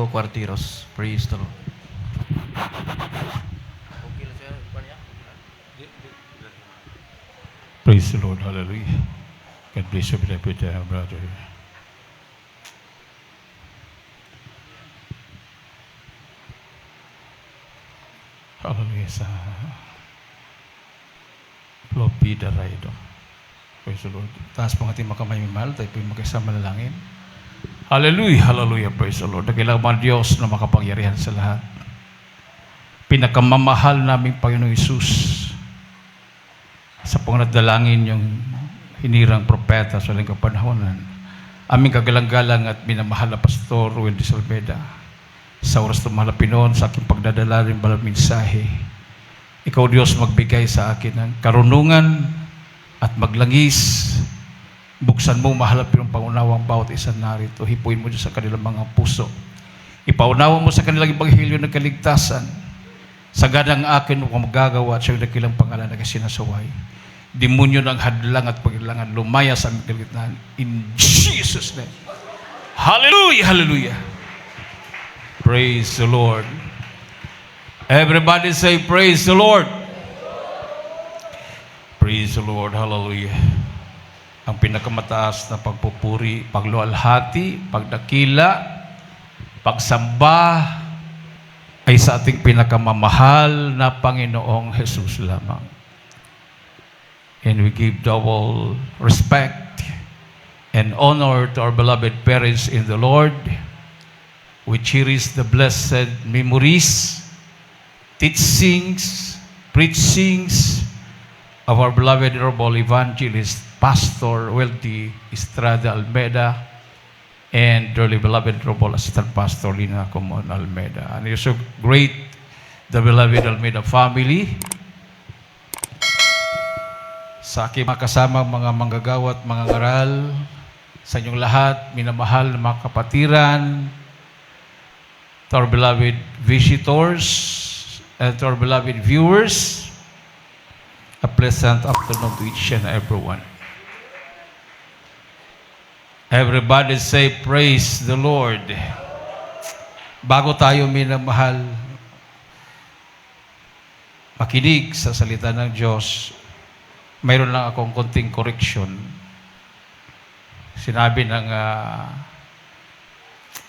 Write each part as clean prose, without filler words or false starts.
Leo Cuartiros. Praise the Lord. Praise the Lord. Hallelujah. God bless you, beloved brother. Hallelujah. Sa Flopida Raido. Praise the Lord. Taas po ang ating makamay-mahal. Tayo po yung magkasama lalangin. Hallelujah. Hallelujah. Praise the Lord. Nakilaman Diyos na makapangyarihan sa lahat. Pinakamamahal naming Panginoong Isus sa panganadalangin yung hinirang propeta sa aling kapanahonan, aming kagalang-galang at minamahal na Pastor Ruel de Salveda, sa oras na mahalapin noon sa aking pagdadala ng balang mensahe, ikaw Diyos magbigay sa akin ng karunungan at maglangis. Buksan mo mahalapin ang pangunawang bawat isa narito. Hipuin mo Diyos sa kanilang mga puso. Ipaunawa mo sa kanilang ebanghelyo ng kaligtasan. Sagadang akin kung magagawa at siyang dakilang pangalan na kasinasaway. Demonyo ng hadlang at paglangan lumaya sa aming kalagitnaan. In Jesus' name. Hallelujah! Hallelujah! Praise the Lord. Everybody say, praise the Lord. Praise the Lord. Hallelujah. Ang pinakamataas na pagpupuri, paglualhati, pagdakila, pagsamba ay sa ating pinakamamahal na Panginoong Jesus lamang. And we give double respect and honor to our beloved parents in the Lord. We cherish the blessed memories, teachings, preachings of our beloved Honorable Evangelist Pastor Welty Estrada Almeida and dearly beloved Honorable Assistant Pastor Lina Comon Almeida. And it's so great, the beloved Almeida family, sa aking mga kasama, mga manggagawa at mga ngaral, sa inyong lahat, minamahal na mga kapatiran, to our beloved visitors, and to our beloved viewers, a pleasant afternoon to each and everyone. Everybody say, praise the Lord. Bago tayo minamahal, makinig sa salita ng Diyos, mayroon lang akong konting correction. Sinabi ng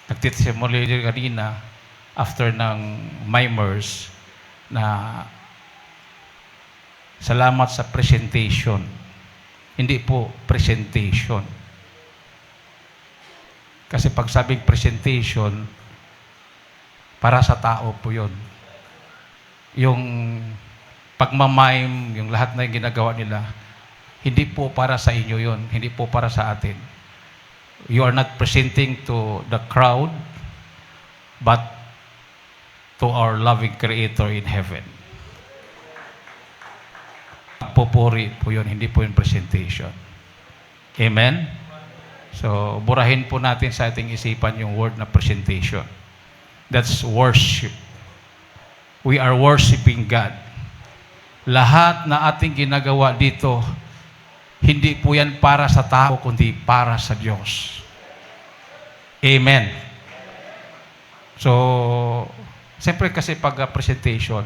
nagtitimuli kanina after ng mimers na salamat sa presentation. Hindi po presentation. Kasi pag sabing presentation, para sa tao po yun. Yung pagmamime, yung lahat na yung ginagawa nila, hindi po para sa inyo yun. Hindi po para sa atin. You are not presenting to the crowd, but to our loving Creator in heaven. Pupuri po yun, hindi po yung presentation. Amen? So, burahin po natin sa ating isipan yung word na presentation. That's worship. We are worshiping God. Lahat na ating ginagawa dito, hindi po yan para sa tao, kundi para sa Diyos. Amen. So, siyempre kasi pag presentation,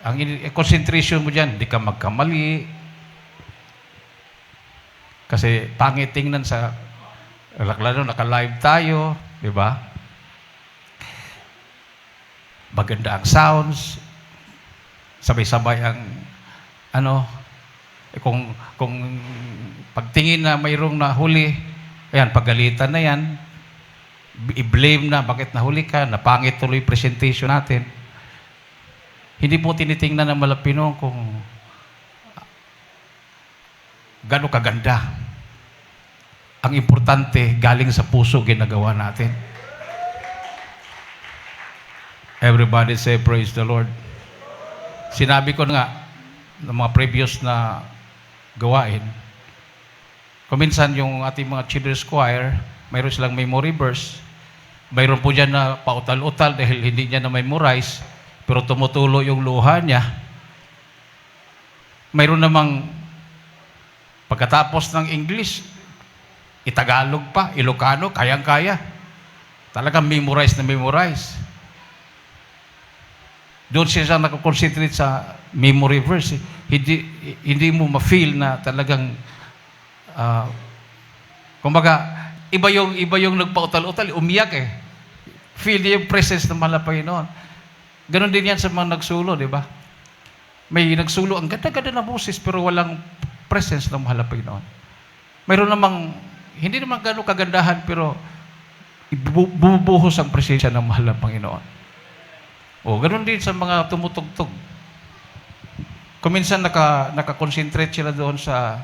ang concentration mo dyan, hindi ka magkamali. Kasi pangit tingnan sa, lalo naka-live tayo, di ba? Maganda ang sounds, sabay-sabay ang kung pagtingin na mayroong nahuli, ayan, pagalitan na yan, i-blame na, bakit nahuli ka, napangit tuloy presentation natin. Hindi po tinitingnan ng Malapino kung gano'ng kaganda. Ang importante, galing sa puso ginagawa natin. Everybody say, praise the Lord. Sinabi ko nga, ng mga previous na gawain, kuminsan yung ating mga children's choir, mayroon silang memory verse, mayroon po dyan na pautal-utal dahil hindi niya na-memorize, pero tumutulo yung luha niya. Mayroon namang pagkatapos ng English, Itagalog pa, Ilocano, kayang-kaya. Talagang memorize na memorize. Doon siya nakakonsentrate sa memory verse. Hindi mo ma-feel na talagang kumbaga, iba yung nagpautal-utal, umiyak eh. Feel niya yung presence ng mahal na Panginoon. Ganon din yan sa mga nagsulo, di ba? May nagsulo, ang ganda-ganda na boses, pero walang presence ng mahal na Panginoon. Mayroon namang, hindi naman gano'ng kagandahan, pero bubuhos ang presensya ng mahal na Panginoon. O, ganon din sa mga tumutugtog. Kung minsan nakakonsentrate sila doon sa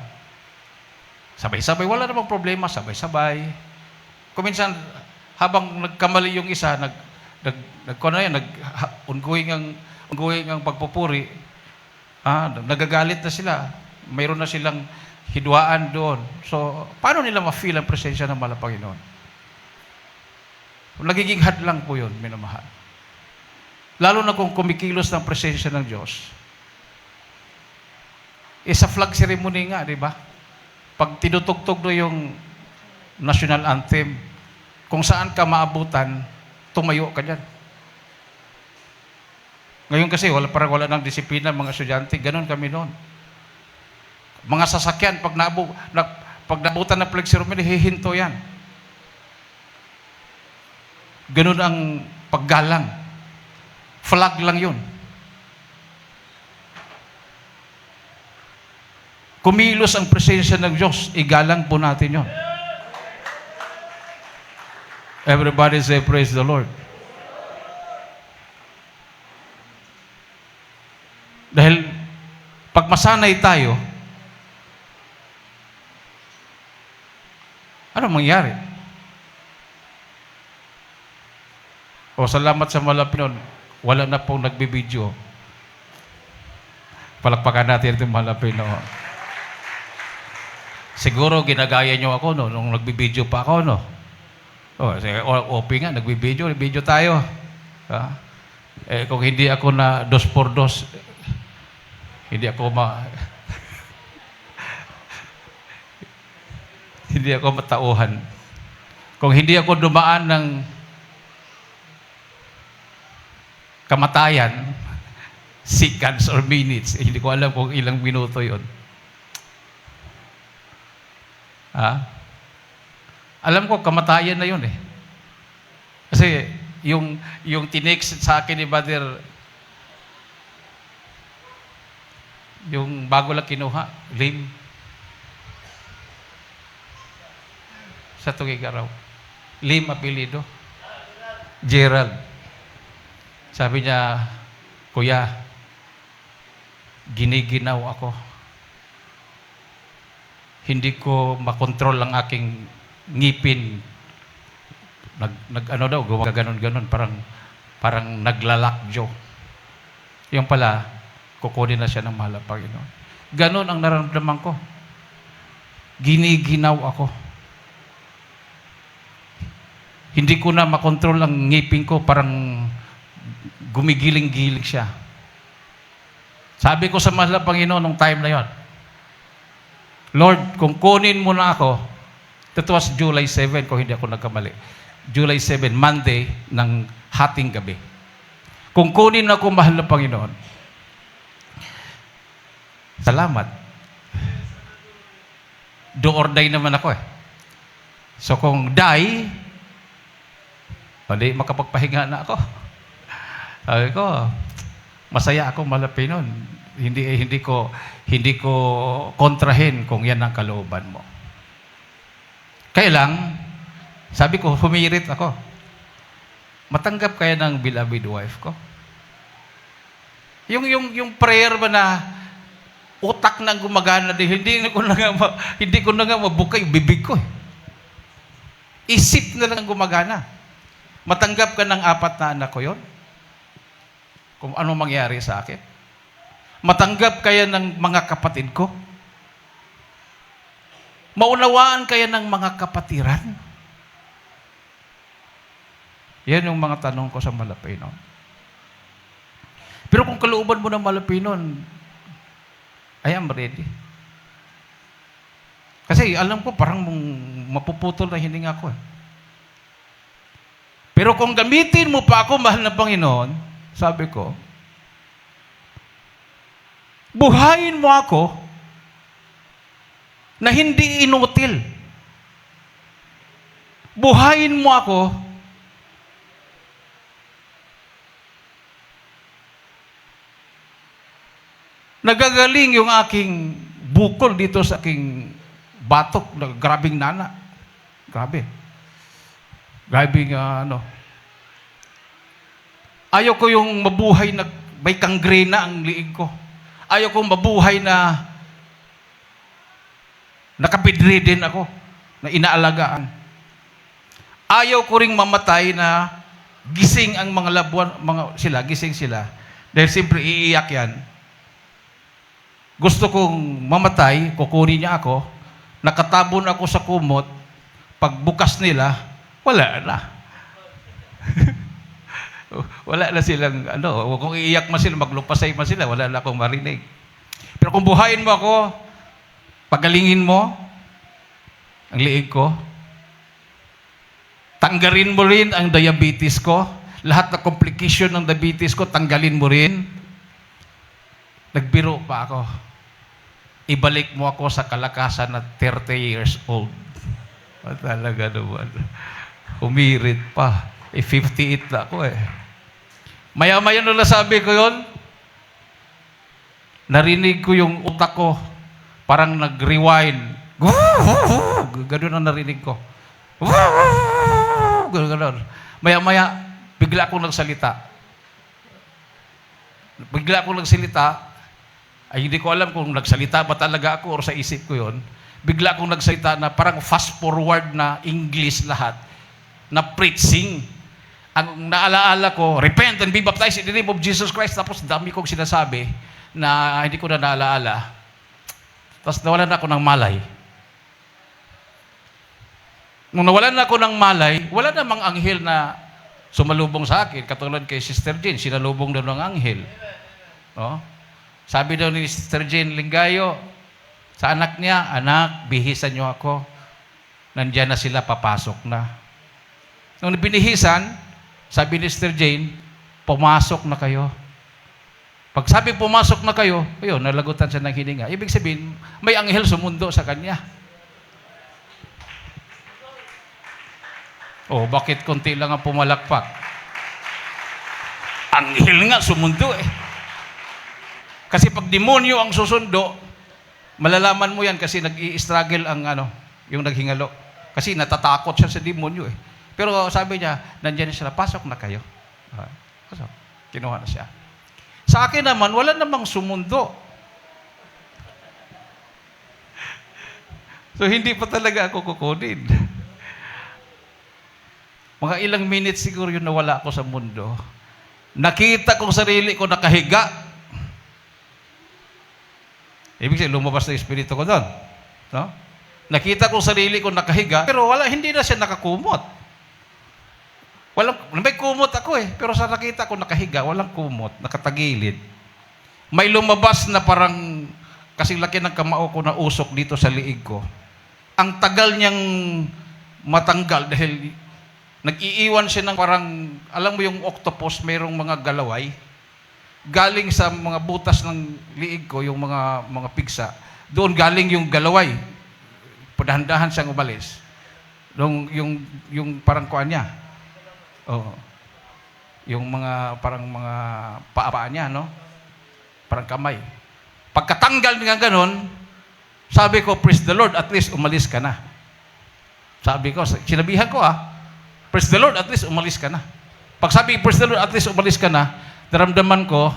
sabay-sabay, wala namang problema, sabay-sabay. Kung minsan, habang nagkamali yung isa, ongoing ang pagpupuri, nagagalit na sila. Mayroon na silang hidwaan doon. So, paano nila ma-feel ang presensya ng mahal na Panginoon? Nagiging hadlang po yun, minamahal. Lalo na kung kumikilos ng presensya ng Diyos. Sa flag ceremony nga, di ba? Pag tinutugtog do yung national anthem, kung saan ka maabutan, tumayo ka dyan. Ngayon kasi, parang wala ng disiplina mga estudyante, ganun kami noon. Mga sasakyan, pag nabutan ng flag ceremony, hihinto yan. Ganun ang paggalang. Flag lang yun. Kumilos ang presensya ng Diyos, igalang po natin yun. Everybody say, praise the Lord. Dahil, pag masanay tayo, ano mangyari? O, salamat sa Malapinon, wala na pong nagbibideo. Palakpakan natin itong Malapinon. Siguro ginagaya nyo ako nung nagbibideo pa ako, no? OP nga, nagbibideo tayo. Kung hindi ako na 2x2, hindi ako hindi ako matauhan. Kung hindi ako dumaan ng kamatayan, seconds or minutes, hindi ko alam kung ilang minuto yon. Alam ko, kamatayan na yun eh. Kasi, yung tinext sa akin ni Brother, yung bago lang kinuha, Lim, sa Tugigaraw. Lim apelido. Gerald. Sabi niya, Kuya, giniginaw ako. Hindi ko makontrol ang aking ngipin. Gumaganon-ganon, parang naglalakjo. Yung pala, kukunin na siya ng mahal na Panginoon. Ganon ang nararamdaman ko. Giniginaw ako. Hindi ko na makontrol ang ngipin ko, parang gumigiling-giling siya. Sabi ko sa mahal na Panginoon nung time na yon, Lord, kung kunin mo na ako, that was July 7, kung hindi ako nagkamali. July 7, Monday, ng hating gabi. Kung kunin ako, mahal na Panginoon, salamat. Do or die naman ako eh. So kung die, hindi makapagpahinga na ako. Sabi ko, masaya ako, mahal na Panginoon. Hindi ko kontrahin kung yan ang kalooban mo. Kaya lang, sabi ko, humirit ako. Matanggap kaya ng beloved wife ko? Yung prayer ba na utak nang gumagana din, hindi ko na nga mabuka yung bibig ko. Isip na lang gumagana. Matanggap ka ng 4 na anak ko yon? Kung ano mangyari sa akin? Matanggap kaya ng mga kapatid ko? Maunawaan kaya ng mga kapatiran? Yan yung mga tanong ko sa Malapinon. Pero kung kalooban mo ng Malapinon, I am ready. Kasi alam ko parang mapuputol na hininga ko. Pero kung gamitin mo pa ako, mahal na Panginoon, sabi ko, buhayin mo ako na hindi inutil. Buhayin mo ako nagagaling yung aking bukol dito sa aking batok, grabing nana. Grabe. Grabing Ayaw ko yung mabuhay na may kangrena ang liig ko. Ayaw ko mabuhay na nakabidridden ako, na inaalagaan. Ayaw ko ring mamatay na gising ang mga labuan, gising sila. Dahil siyempre iiyak yan. Gusto kong mamatay, kukunin niya ako, nakatabon ako sa kumot, pagbukas nila, wala na. Wala na silang, kung iiyak man sila, maglupasay man sila, wala na akong marinig. Pero kung buhayin mo ako, pagalingin mo ang liig ko, tanggalin mo rin ang diabetes ko, lahat na complication ng diabetes ko, tanggalin mo rin. Nagbiro pa ako. Ibalik mo ako sa kalakasan na 30 years old. Talaga naman. Humirit pa. 58 na ako eh. Maya-maya nung nasabi ko yon, narinig ko yung utak ko, parang nag-rewind. Ganun ang narinig ko. Ganun. Maya-maya, bigla akong nagsalita. Ay hindi ko alam kung nagsalita ba talaga ako or sa isip ko yon. Bigla akong nagsalita na parang fast forward na English lahat, na preaching. Ang naalaala ko, repent and be baptized in the name of Jesus Christ. Tapos dami kong sinasabi na hindi ko na naalaala. Tapos nawalan ako ng malay. Nung nawalan ako ng malay, wala namang anghel na sumalubong sa akin. Katulad kay Sister Jean, sinalubong daw ng anghel. No? Sabi daw ni Sister Jean Lingayo, sa anak niya, anak, bihisan niyo ako. Nandiyan na sila, papasok na. Nung binihisan, sabi ni Sister Jane, pumasok na kayo. Pag sabi pumasok na kayo, ayun, nalagutan siya ng hininga. Ibig sabihin, may anghel sumundo sa kanya. Oh, bakit konti lang ang pumalakpak? Anghel nga sumundo eh. Kasi pag demonyo ang susundo, malalaman mo yan kasi nag-i-struggle ang yung naghingalo. Kasi natatakot siya sa demonyo eh. Pero sabi niya, nandiyan sila, pasok na kayo. Pasok. Kinuha na siya. Sa akin naman, wala namang sumundo. So, hindi pa talaga ako kukunin. Mga ilang minutes siguro yun nawala ako sa mundo. Nakita kong sarili ko nakahiga. Ibig sabihin, lumabas na yung espiritu ko doon. No? Nakita kong sarili ko nakahiga, pero hindi na siya nakakumot. May kumot ako eh, pero sa nakita ko nakahiga, walang kumot, nakatagilid. May lumabas na parang kasing laki ng kamao ko na usok dito sa liig ko. Ang tagal niyang matanggal dahil nag-iiwan siya ng parang, alam mo yung octopus, mayroong mga galaway. Galing sa mga butas ng liig ko, yung mga pigsa. Doon galing yung galaway. Padahan-dahan siyang umalis. Yung parang kuha niya. Oh. Yung parang mga paa niya, no? Parang kamay. Pagkatanggal nga ganon, sabi ko, praise the Lord, at least umalis ka na. Sabi ko, sinabihan ko praise the Lord, at least umalis ka na. Pag sabi, praise the Lord, at least umalis ka na, naramdaman ko,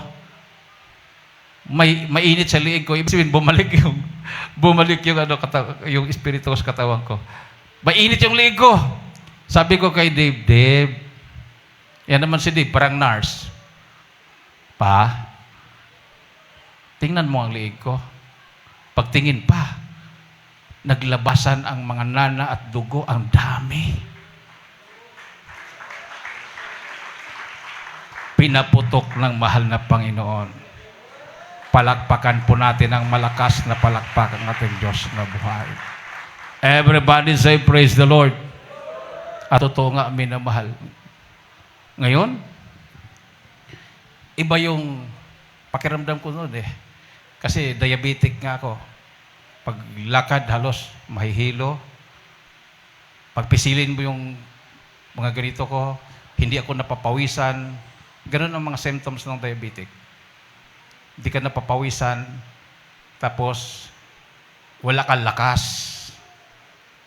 may mainit sa liig ko. Ibig sabihin, bumalik yung espiritu sa katawan ko. Mainit yung liig ko. Sabi ko kay Dave, yan naman si Dave, parang nurse. Pa, tingnan mo ang liig ko. Pagtingin pa, naglabasan ang mga nana at dugo, ang dami. Pinaputok ng mahal na Panginoon. Palakpakan po natin ang malakas na palakpak ang ating Diyos na buhay. Everybody say, praise the Lord. At totoo nga, minamahal. Ngayon, iba yung pakiramdam ko noon eh. Kasi diabetic nga ako. Pag lakad halos mahihilo. Pag pisilin mo yung mga ganito ko, hindi ako napapawisan. Ganun ang mga symptoms ng diabetic. Hindi ka napapawisan, tapos wala kang lakas.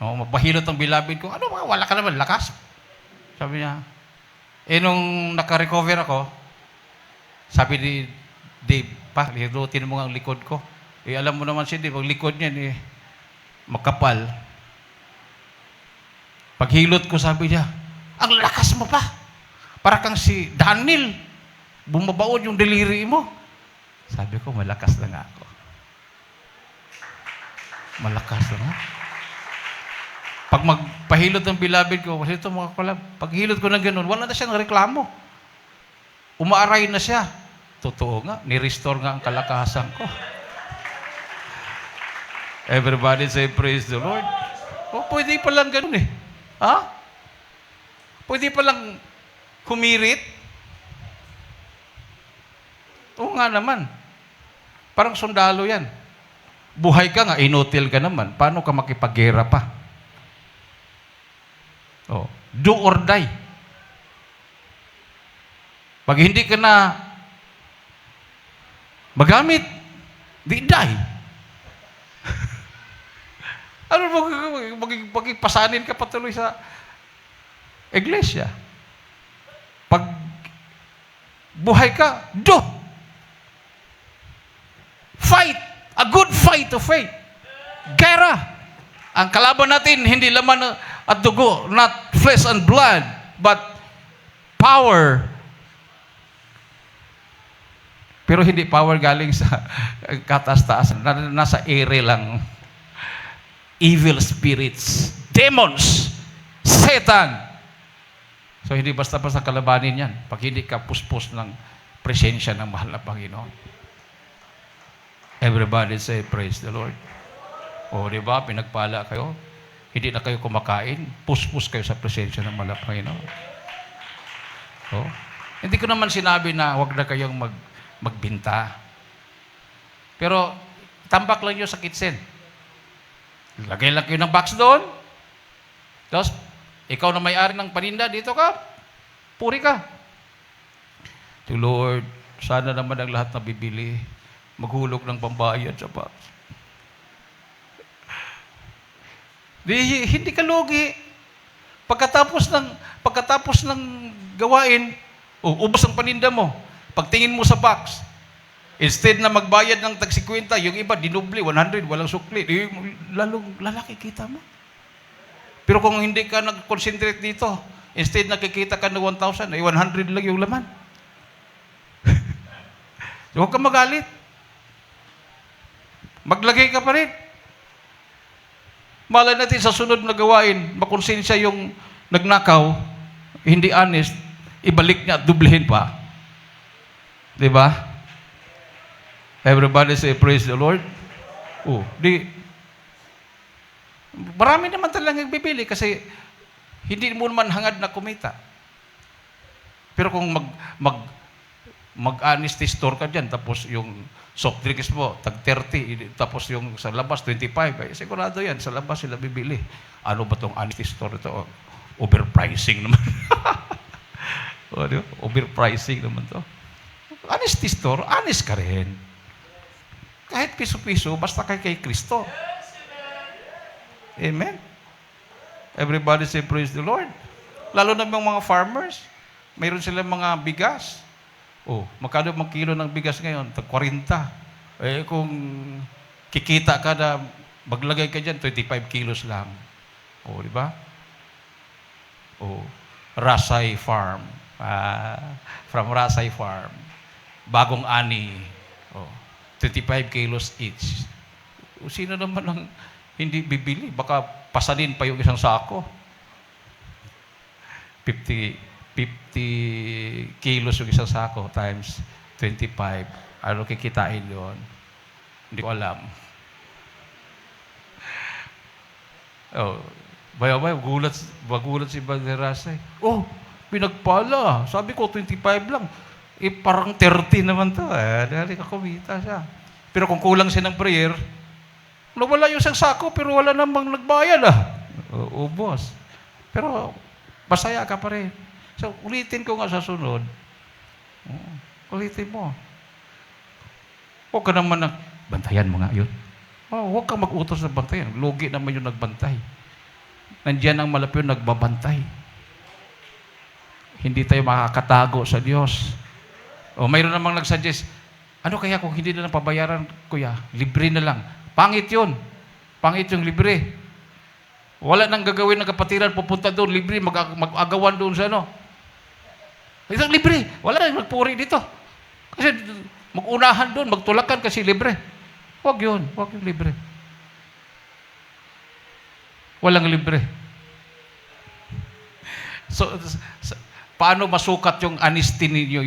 No, mapahilot ang bilabid ko. Ano ba? Wala ka naman lakas. Sabi niya. Nung naka-recover ako, sabi ni Dave, pa, lirutin mo ang likod ko. Alam mo naman si Dave, ang likod niya, makapal. Paghilot ko, sabi niya, ang lakas mo pa. Para kang si Daniel. Bumabaon yung deliri mo. Sabi ko, malakas lang ako. Malakas lang ako. Pag magpahilot ng bilabid ko, kasi ito mga kalab, paghilot ko ng ganun, wala na siya ng reklamo. Umaaray na siya. Totoo nga, ni-restore nga ang kalakasan ko. Everybody say, praise the Lord. Pwede pa lang ganun eh. Ha? Pwede pa lang humirit. Oo nga naman. Parang sundalo yan. Buhay ka nga, inutil ka naman. Paano ka makipaggera pa? Do or die. Pag hindi ka na magamit, di die. Ano magpasanin ka patuloy sa iglesia? Pag buhay ka, do. Fight. A good fight of faith. Gera. Ang kalaban natin, hindi laman at dugo, not flesh and blood, but power. Pero hindi power galing sa kataas-taasan. Nasa ere lang. Evil spirits, demons, Satan. So hindi basta-basta kalabanin yan. Pag hindi ka puspos ng presensya ng mahal na Panginoon. Everybody say, praise the Lord. O, di ba? Pinagpala kayo. Hindi na kayo kumakain. Puspos kayo sa presensya ng mahal na Panginoon. O? Hindi ko naman sinabi na huwag na kayong magbinta. Pero, tambak lang nyo sa kitchen. Lagay lang kayo ng box doon. Tapos, ikaw na may-ari ng paninda, dito ka. Puri ka. To Lord, sana naman ang lahat na bibili, maghulog ng pambayad sa box. Hindi ka lugi. Pagkatapos ng gawain, ubos ang paninda mo. Pagtingin mo sa box, instead na magbayad ng tag-50, yung iba, dinubli, 100, walang sukli. Lalong lalaki kita mo. Pero kung hindi ka nag-concentrate dito, instead nakikita ka ng 1,000, 100 lang yung laman. So, huwag ka magalit. Maglagay ka pa rin. Malay natin sa sunod na gawain, makonsensya yung nagnakaw, hindi honest, ibalik niya at dublihin pa. Diba? Everybody say, praise the Lord. Marami naman talagang bibili kasi hindi mo naman hangad na kumita. Pero kung mag-honesty store ka dyan, tapos yung soft drinks mo, tag 30, tapos yung sa labas, 25, sigurado yan, sa labas sila bibili. Ano ba itong honesty store ito? Overpricing naman. Overpricing naman to. Honesty store, honest ka rin. Kahit piso-piso, basta kay Kristo. Amen? Everybody say, praise the Lord. Lalo na mga farmers, mayroon silang mga bigas. Magkano mang kilo ng bigas ngayon? 40. Kung kikita ka na, maglagay ka dyan, 25 kilos lang. Di ba? Rasay Farm. From Rasay Farm. Bagong ani. 25 kilos each. Sino naman ang hindi bibili? Baka pasanin pa yung isang sako. 50 kilos yung isang sako times 25. Ano kikitain yun? Hindi ko alam. Bayaw, magulat si Banderasay. Pinagpala. Sabi ko, 25 lang. Parang 30 naman to. Dali ka kumita siya. Pero kung kulang siya ng prayer, nawala yung isang sako, pero wala namang nagbayad ubos. Pero, masaya ka pa rin. So, ulitin ko nga sa sunod. Ulitin mo. Huwag ka naman bantayan mo nga yun. Huwag kang mag-utos ng bantayan. Lugi naman yung nagbantay. Nandiyan ang malapyo nagbabantay. Hindi tayo makakatago sa Diyos. Mayroon namang nagsuggest, ano kaya kung hindi na lang pabayaran, kuya? Libre na lang. Pangit yun. Pangit yung libre. Wala nang gagawin ng kapatiran, pupunta doon, libre, mag-agawan doon sa ano. Isang libre. Wala nang nagpuri dito. Kasi mag-unahan doon, magtulakan kasi libre. Huwag yun. Huwag yung libre. Walang libre. So, paano masukat yung honesty ninyo,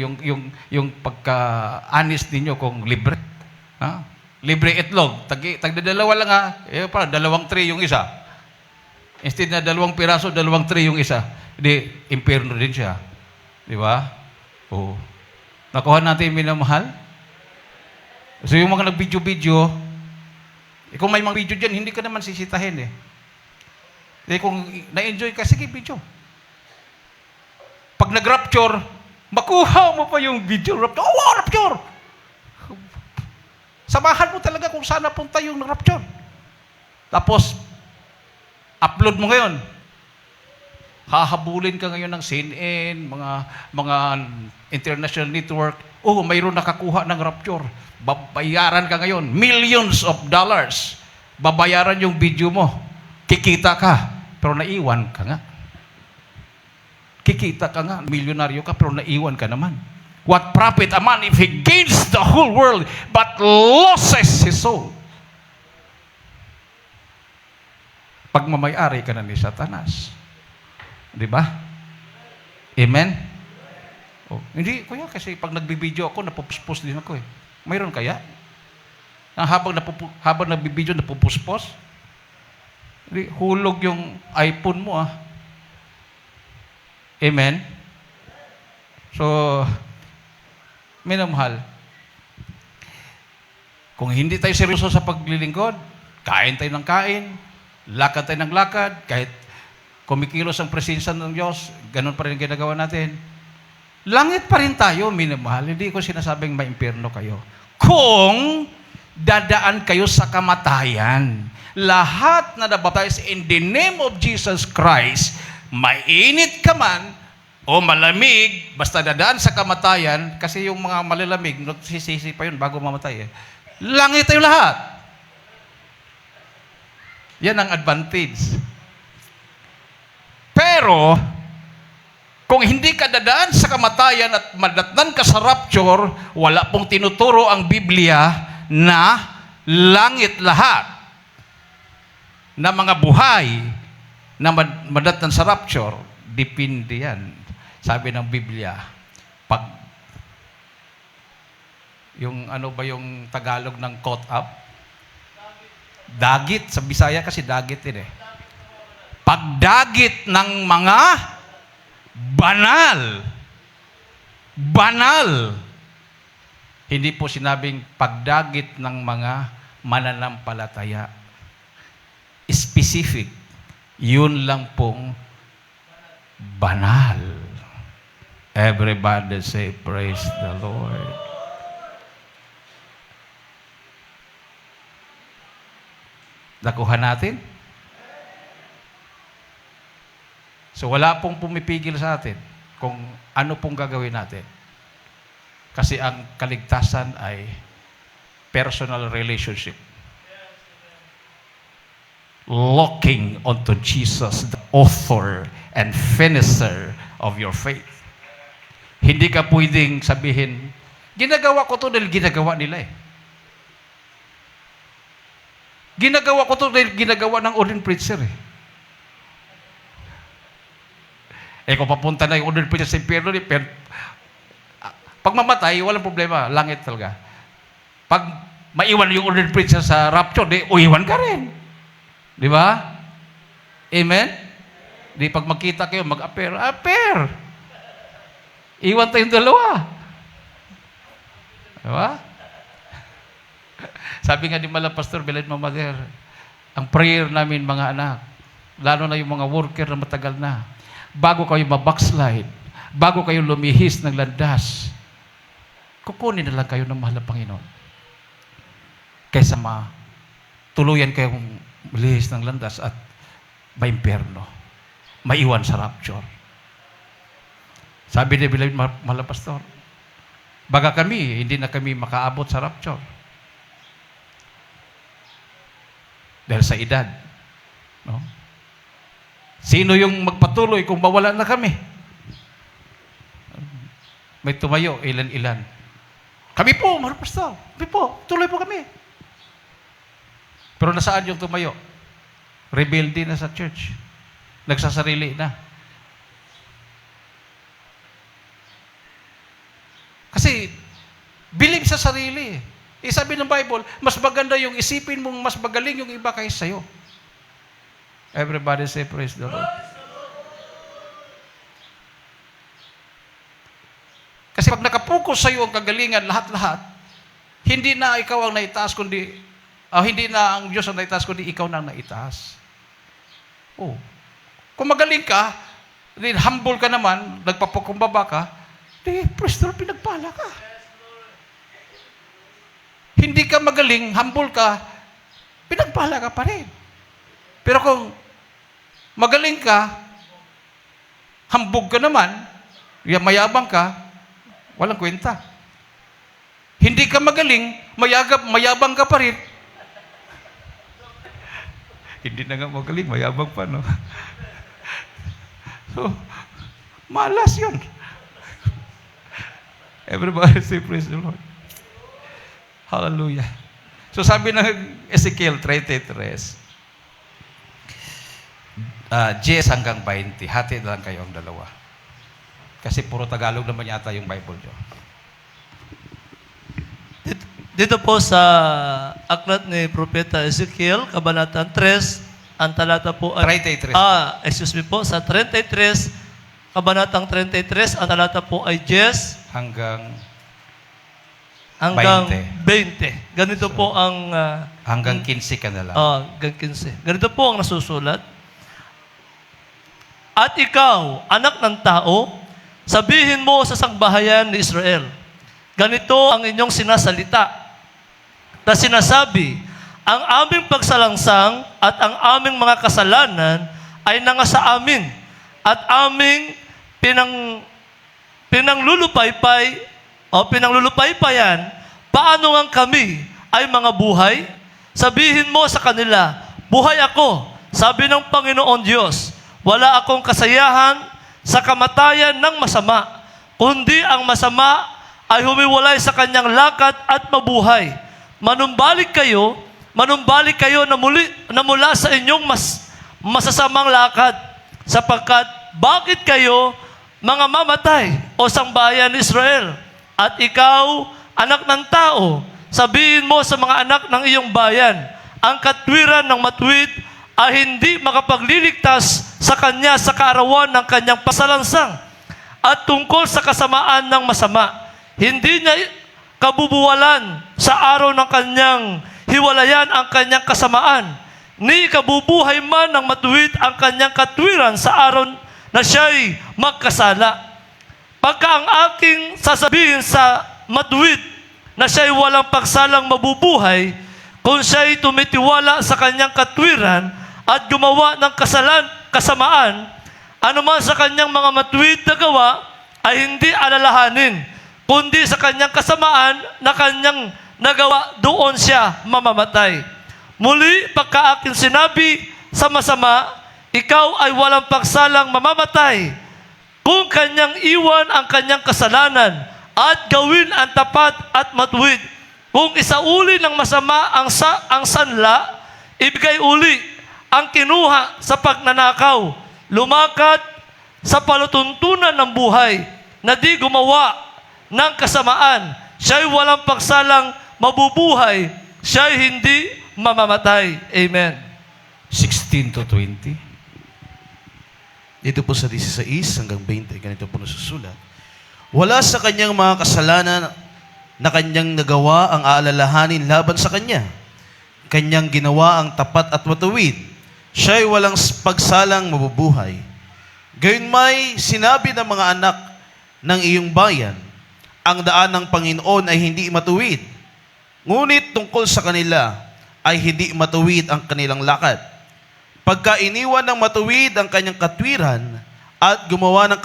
yung pagka-honest ninyo kung libre? Ha? Libre itlog. Tagdadalawa lang parang 2 tray yung isa. Instead na 2 piraso, 2 tray yung isa. Hindi, impyerno din siya. Di ba? Oo. Nakuha natin yung minamahal? So yung mga nag-video-video, kung may mga video dyan, hindi ka naman sisitahin kung na-enjoy ka, sige video. Pag nag-rapture, makuha mo pa yung video rapture. Rapture! Samahan mo talaga kung saan napunta yung rapture. Tapos, upload mo ngayon. Hahabulin ka ngayon ng CNN, mga international network. Mayroon nakakuha ng rapture. Babayaran ka ngayon. Millions of dollars. Babayaran yung video mo. Kikita ka. Pero naiwan ka nga. Kikita ka nga. Milyonaryo ka, pero naiwan ka naman. What profit a man if he gains the whole world but loses his soul? Pagmamayari ka na ni Satanas. Di ba? Amen? Hindi, kuya, kasi pag nagbibideo ako, napupuspos din ako Mayroon kaya? Habang nagbibideo, napupuspos? Hindi, hulog yung iPhone mo Amen? So, minamahal, kung hindi tayo seryoso sa paglilingkod, kain tayo ng kain, lakad tayo ng lakad, kahit kumikilos ang presensya ng Diyos, ganun pa rin ginagawa natin. Langit pa rin tayo, minamahal. Hindi ko sinasabing maimpyerno kayo. Kung dadaan kayo sa kamatayan, lahat na nabaptize in the name of Jesus Christ, mainit ka man o malamig, basta dadaan sa kamatayan, kasi yung mga malalamig, nagsisisi pa yun bago mamatay Langit tayo lahat. Yan ang advantage. Pero, kung hindi ka dadaan sa kamatayan at madatnan ka sa rapture, wala pong tinuturo ang Biblia na langit lahat na mga buhay na madatnan sa rapture. Depende yan. Sabi ng Biblia, pag yung yung Tagalog ng caught up? Dagit. Sa Bisaya kasi dagit din Pagdagit ng mga banal. Hindi po sinabing pagdagit ng mga mananampalataya. Specific. Yun lang pong banal. Everybody say, praise the Lord. Nakuha natin? So wala pong pumipigil sa atin kung ano pong gagawin natin. Kasi ang kaligtasan ay personal relationship. Looking onto Jesus, the author and finisher of your faith. Hindi ka pwedeng sabihin, ginagawa ko to dahil ginagawa nila Ginagawa ko to dahil ginagawa ng ordained preacher kung papunta na yung ordained preacher sa impyerno, pag mamatay, walang problema, langit talaga. Pag maiwan yung ordained preacher sa rapture, iwan ka rin. Di ba? Amen? Di pag magkita kayo, mag-appear. Iwan tayong dalawa. Diba? Sabi nga ni Mala Pastor Belen Mamader, ang prayer namin mga anak, lalo na yung mga worker na matagal na, bago kayo mabackslide, bago kayo lumihis ng landas, kukunin na lang kayo ng mahal na Panginoon. Kaysa tuluyan kayong lihis ng landas at maimpyerno, maiwan sa rapture. Sabi ni Belen Mala Pastor, baga kami, hindi na kami makaabot sa rapture. Dahil sa edad. No? Sino yung magpatuloy kung mawala na kami? May tumayo, ilan-ilan. Kami po, mga pastor. Kami po, tuloy po kami. Pero nasaan yung tumayo? Rebelde na sa church. Nagsasarili na. Kasi, believe sa sarili. Sabi ng Bible, mas maganda yung isipin mong mas magaling yung iba kaysa sa'yo. Everybody say, praise the Lord. Kasi pag nakapokus sa'yo ang kagalingan, lahat-lahat, hindi na ikaw ang naitaas, kundi, hindi na ang Diyos ang naitaas, kundi ikaw na ang naitaas. Oh. Kung magaling ka, then humble ka naman, nagpapakumbaba ka, praise the Lord, pinagpala ka. Hindi ka magaling, humble ka, pinagpala ka pa rin. Pero kung magaling ka, hambog ka naman, mayabang ka, walang kwenta. Hindi ka magaling, mayabang ka pa rin. Hindi na nga magaling, mayabang pa, no? So, malas yun. Everybody say, praise the Lord. Hallelujah. So sabi ng Ezekiel 33, 10 hanggang 20, hati na lang kayo ang dalawa. Kasi puro Tagalog naman yata yung Bible nyo. Dito po sa aklat ni Propeta Ezekiel, Kabanata 3, ang talata po ay... 33. Excuse me po, sa 33, Kabanatang 33, ang talata po ay 10 hanggang 20. Ganito po ang... hanggang 15 ka na lang. Hanggang 15. Ganito po ang nasusulat. At ikaw, anak ng tao, sabihin mo sa sangbahayan ni Israel, ganito ang inyong sinasalita, na sinasabi, ang aming pagsalangsang at ang aming mga kasalanan ay nangasa amin at aming pinanglulupaypayan, paano nga kami ay mga buhay? Sabihin mo sa kanila, buhay ako, sabi ng Panginoon Diyos, wala akong kasayahan sa kamatayan ng masama, kundi ang masama ay humiwalay sa kanyang lakad at mabuhay. Manumbalik kayo na mula sa inyong masasamang lakad, sapagkat bakit kayo mga mamatay o sangbahayan ni Israel? At ikaw, anak ng tao, sabihin mo sa mga anak ng iyong bayan, ang katwiran ng matuwid ay hindi makapagliligtas sa kanya sa kaarawan ng kanyang pasalansang. At tungkol sa kasamaan ng masama, hindi niya kabubuwalan sa araw ng kanyang hiwalayan ang kanyang kasamaan, ni kabubuhay man ng matuwid ang kanyang katwiran sa araw na siya'y magkasala. Pagka ang aking sasabihin sa matuwid na siya'y walang pagsalang mabubuhay, kung siya'y tumitiwala sa kanyang katwiran at gumawa ng kasamaan, anuman sa kanyang mga matuwid na gawa ay hindi alalahanin, kundi sa kanyang kasamaan na kanyang nagawa, doon siya mamamatay. Muli, pagka aking sinabi sa masama, ikaw ay walang pagsalang mamamatay, kung kanyang iwan ang kanyang kasalanan at gawin ang tapat at matuwid. Kung isauli ng masama ang sanla, ibigay uli ang kinuha sa pagnanakaw, lumakad sa palutuntunan ng buhay na di gumawa ng kasamaan, siya'y walang pagsalang mabubuhay, siya'y hindi mamamatay. Amen. 16 to 20. Dito po sa 16 hanggang 20, ganito po nasusulat. Wala sa kanyang mga kasalanan na kanyang nagawa ang aalalahanin laban sa kanya. Kanyang ginawa ang tapat at matuwid. Siya'y walang pagsalang mabubuhay. Gayunmay, sinabi ng mga anak ng iyong bayan, ang daan ng Panginoon ay hindi matuwid. Ngunit tungkol sa kanila ay hindi matuwid ang kanilang lakad. Pagka iniwan ng matuwid ang kanyang katwiran at gumagawa ng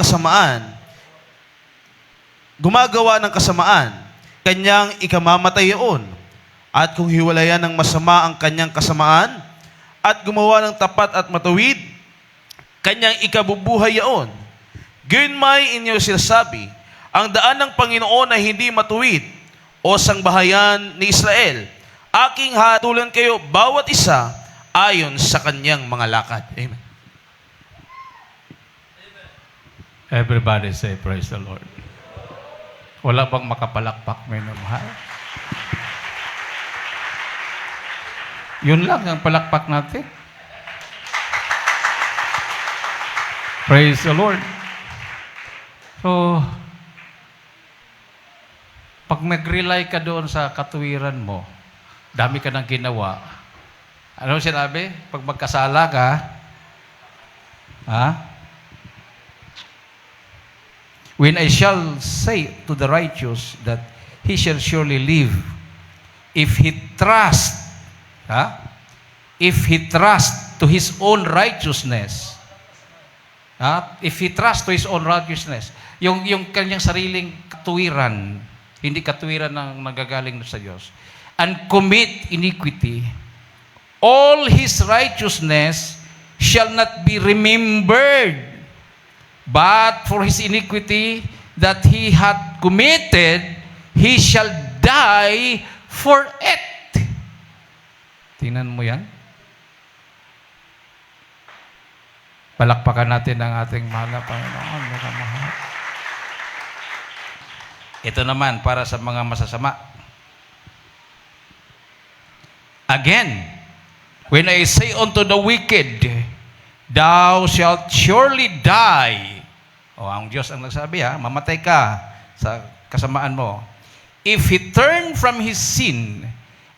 kasamaan, kanyang ikamamatay yun. At kung hiwalayan ng masama ang kanyang kasamaan at gumawa ng tapat at matuwid, kanyang ikabubuhay yaon. Gayunmay inyo sinasabi, ang daan ng Panginoon ay hindi matuwid, o sangbahayan ni Israel. Aking hatulan kayo bawat isa ayon sa kanyang mga lakad. Amen. Everybody say, praise the Lord. Wala bang makapalakpak, minamahal? Yun lang ang palakpak natin. Praise the Lord. So, pag mag-rely ka doon sa katuwiran mo, dami ka nang ginawa. Ano sinabi? Pag magkasala ka, when I shall say to the righteous that he shall surely live, if he trust to his own righteousness, if he trust to his own righteousness, yung kanyang sariling katuwiran, hindi katuwiran ng nagagaling sa Diyos, and commit iniquity, all his righteousness shall not be remembered, but for his iniquity that he hath committed, he shall die for it. Tingnan mo yan. Palakpakan natin ang ating mahal na Panginoon. Mahal. Ito naman para sa mga masasama. Again, when I say unto the wicked, thou shalt surely die. Ang Diyos ang nagsabi, mamatay ka sa kasamaan mo. If he turn from his sin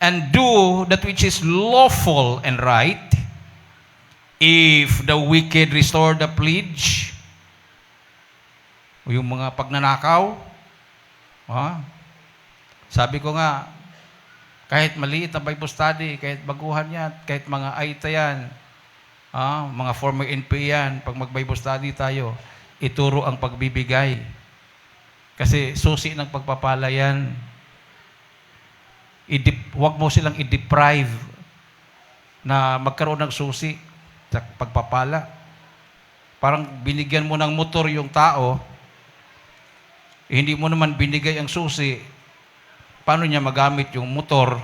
and do that which is lawful and right, if the wicked restore the pledge, o yung mga pagnanakaw, sabi ko nga, kahit maliit na Bible study, kahit baguhan yan, kahit mga AITA yan, mga former NP yan, pag mag-Bible study tayo, ituro ang pagbibigay. Kasi susi ng pagpapala yan. Huwag mo silang i-deprive na magkaroon ng susi sa pagpapala. Parang binigyan mo ng motor yung tao, hindi mo naman binigay ang susi, paano niya magamit yung motor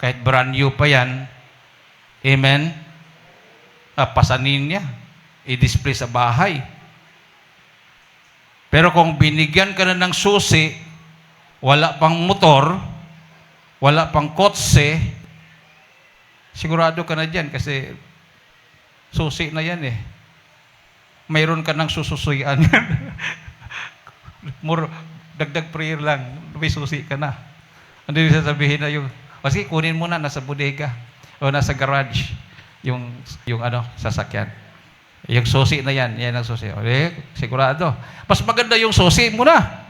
kahit brand new pa yan? Amen? Pasanin niya, i-display sa bahay. Pero kung binigyan ka na ng susi, wala pang motor, wala pang kotse, sigurado ka na dyan kasi susi na yan eh. Mayroon ka ng sususuyan. Dagdag prayer lang, may susi ka na. Ano yung sasabihin na yung, kasi kunin mo na, nasa bodega o nasa garage, yung sasakyan. Yung susi na yan ang susi. Sigurado. Mas maganda yung susi mo na.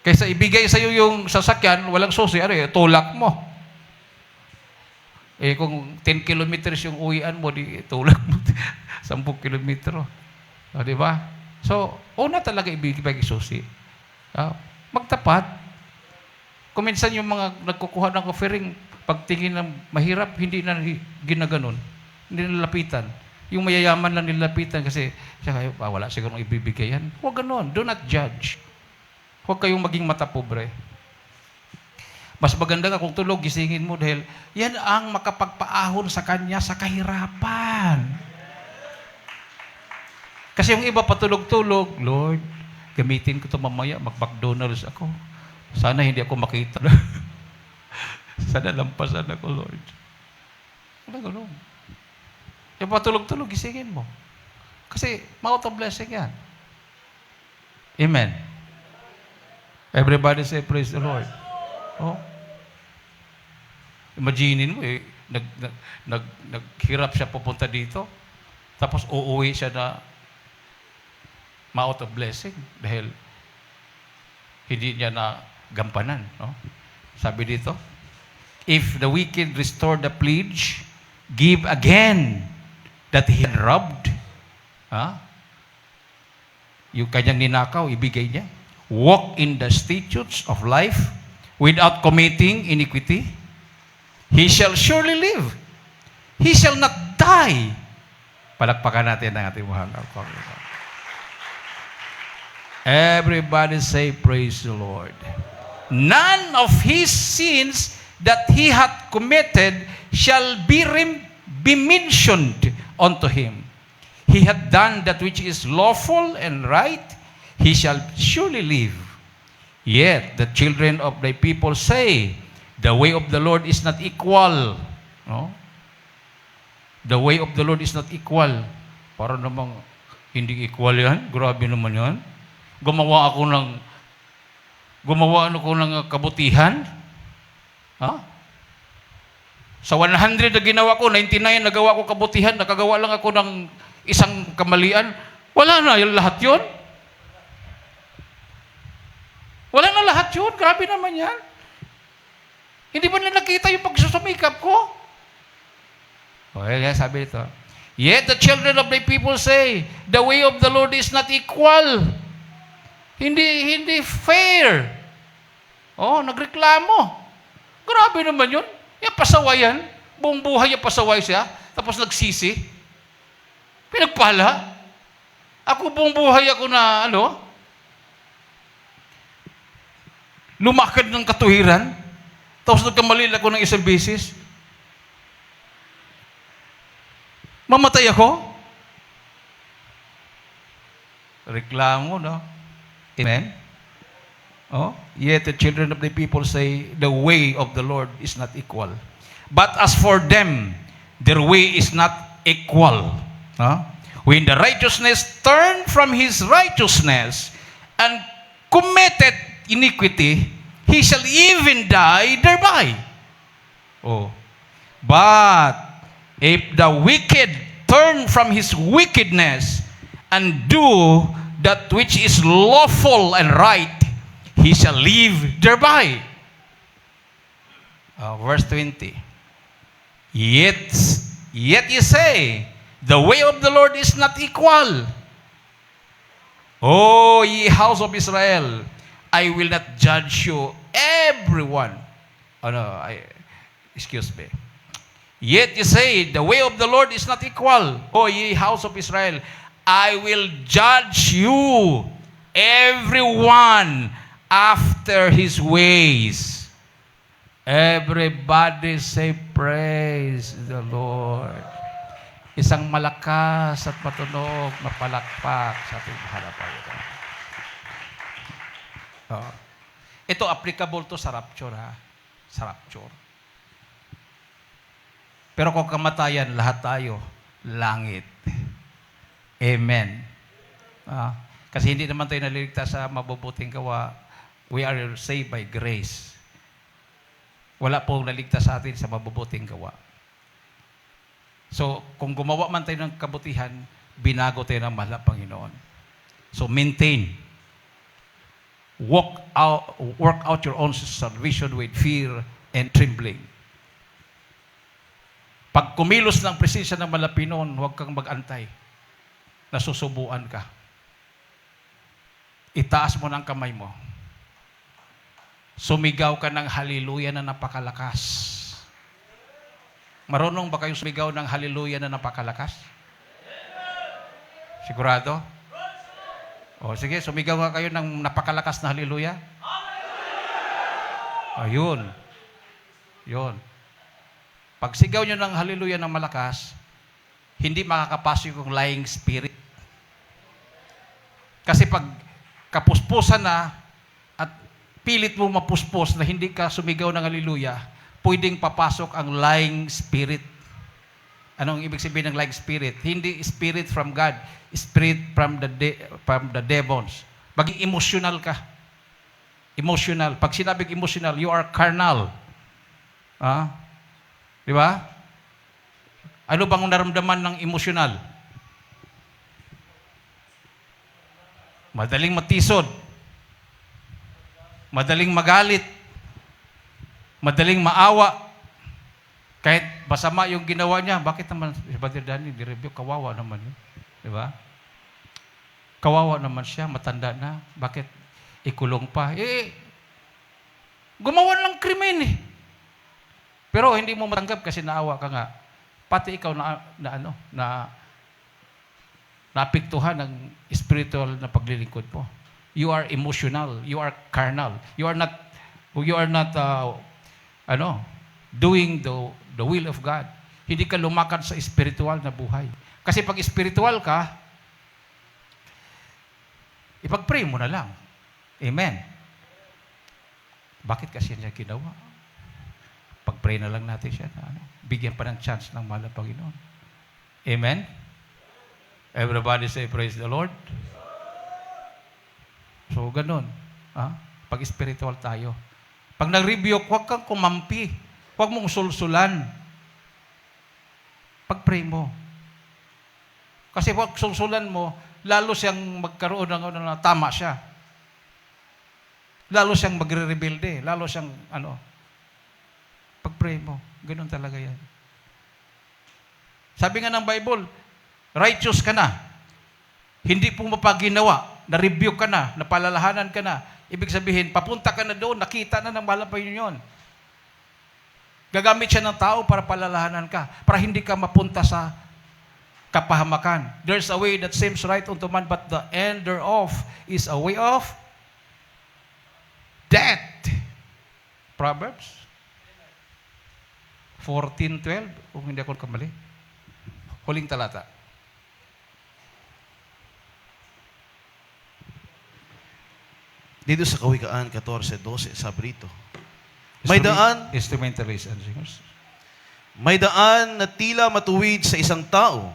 Kaysa ibigay sa'yo yung sasakyan, walang susi, tulak mo. Kung 10 kilometers yung uwian mo, di tulak mo 10 kilometro. Di ba? So, una talaga ibigay susi. Magtapat. Kung minsan yung mga nagkukuha ng offering, pagtingin ng mahirap, hindi na ginaganon. Hindi nalapitan. Yung mayayaman lang nilapitan kasi wala siguro ibibigay yan. Huwag ganon. Do not judge. Huwag kayong maging mata pobre. Mas maganda ka kung tulog, gisingin mo dahil yan ang makapagpaahon sa kanya sa kahirapan. Kasi yung iba patulog-tulog, Lord, gamitin ko ito mamaya, mag-McDonald's ako. Sana hindi ako makita. Sana lampasan ako, Lord. Wala gano'n. Yung patulog-tulog, gisingin mo. Kasi, mouth of blessing yan. Amen. Everybody say, praise the Lord. Oh. Imaginin mo naghirap siya pupunta dito. Tapos uuwi siya na ma-out of blessing dahil hindi niya na gampanan. No? Sabi dito, if the wicked restore the pledge, give again that he had robbed. Yung kanyang ninakaw, ibigay niya. Walk in the statutes of life without committing iniquity. He shall surely live. He shall not die. Palakpakan natin ang ating mahal. Everybody say, praise the Lord. None of his sins that he hath committed shall be mentioned unto him. He hath done that which is lawful and right. He shall surely live. Yet the children of thy people say, the way of the Lord is not equal. No? The way of the Lord is not equal. Para namang hindi equal yan. Grabe naman yan. Gumawa ako ng kabutihan. Sa 100 na ginawa ko, 99 nagawa ko kabutihan, nakagawa lang ako ng isang kamalian. Wala na yung lahat yun. Wala na lahat yun. Grabe naman yan. Hindi ba na nakita yung pagsusumikap ko? Okay, sabi ito. Yet the children of the people say, the way of the Lord is not equal. Hindi fair. Nagreklamo. Grabe naman yun. Yung pasaway yan. Buong buhay yung pasaway siya. Tapos nagsisi. Pinagpala. Ako buong buhay ako na, lumakad ng katuwiran. Tapos nagkamali ako ng isang beses. Mamatay ako? Reklamo, no? Amen? Yet the children of the people say, the way of the Lord is not equal. But as for them, their way is not equal. When the righteousness turned from his righteousness and committed iniquity, he shall even die thereby. But if the wicked turn from his wickedness and do that which is lawful and right, he shall live thereby. Verse 20. Yet ye say, the way of the Lord is not equal. O ye house of Israel, I will not judge you, everyone. Excuse me. Yet you say, the way of the Lord is not equal. O ye house of Israel, I will judge you, everyone, after his ways. Everybody say, praise the Lord. Isang malakas at matunog na palakpak sa ating harapan. Ito applicable to sa rapture, sa rapture. Pero kung kamatayan, lahat tayo, langit. Amen. Kasi hindi naman tayo naliligtas sa mabubuting gawa. We are saved by grace. Wala pong naligtas sa atin sa mabubuting gawa. So, kung gumawa man tayo ng kabutihan, binago tayo ng mahal na Panginoon. So, maintain. Work out your own salvation with fear and trembling. Pag kumilos ng presensya ng Malapinon, huwag kang mag-antay. Nasusubuan ka. Itaas mo ng kamay mo. Sumigaw ka ng hallelujah na napakalakas. Marunong ba kayo sumigaw ng hallelujah na napakalakas? Sigurado? Sige, sumigaw nga kayo ng napakalakas na hallelujah. Ayun. Yun. Pag sigaw nyo ng hallelujah ng malakas, hindi makakapasok yung lying spirit. Kasi pag kapuspusan na at pilit mo mapuspos na hindi ka sumigaw ng hallelujah, pwedeng papasok ang lying spirit. Anong ibig sabihin ng lying spirit? Hindi spirit from God, spirit from the demons. Maging emotional ka. Emotional. Pag sinabing emotional, you are carnal. Di ba? Ano bang naramdaman ng emotional? Madaling matisod. Madaling magalit. Madaling maawa. Kahit masama yung ginawa niya, bakit naman si Brother Danny, di-review, kawawa naman yun. Di ba? Kawawa naman siya, matanda na. Bakit ikulong pa? Gumawa ng krimen eh. Pero hindi mo matanggap kasi naawa ka nga. Pati ikaw naapektuhan ng spiritual na paglilingkod mo. You are emotional. You are carnal. You are not doing the will of God. Hindi ka lumakad sa spiritual na buhay. Kasi pag spiritual ka, ipag-pray mo na lang. Amen. Bakit kasi niya ginawa? Pag-pray na lang natin siya na bigyan pa ng chance ng mahal na Panginoon. Amen? Everybody say, praise the Lord. So, ganun. Pag spiritual tayo. Pag nag-review, huwag kang kumampi. Huwag mong sulsulan. Pag-pray mo. Kasi huwag sulsulan mo, lalo siyang magkaroon ng tama siya. Lalo siyang magre-rebelde. Lalo siyang, pag-pray mo. Ganun talaga yan. Sabi nga ng Bible, righteous ka na. Hindi po mapaginawa. Na-review ka na. Napalalahanan ka na. Ibig sabihin, papunta ka na doon, nakita na ng mahal na Panginoon. Gagamit siya ng tao para palalahanan ka. Para hindi ka mapunta sa kapahamakan. There's a way that seems right unto man, but the end thereof is a way of death. Proverbs 14:12, kung hindi ako kamali. Huling talata. Dito sa Kawikaan 14:12, sabi rito, may daan Instrumentalists and singers. May daan na tila matuwid sa isang tao,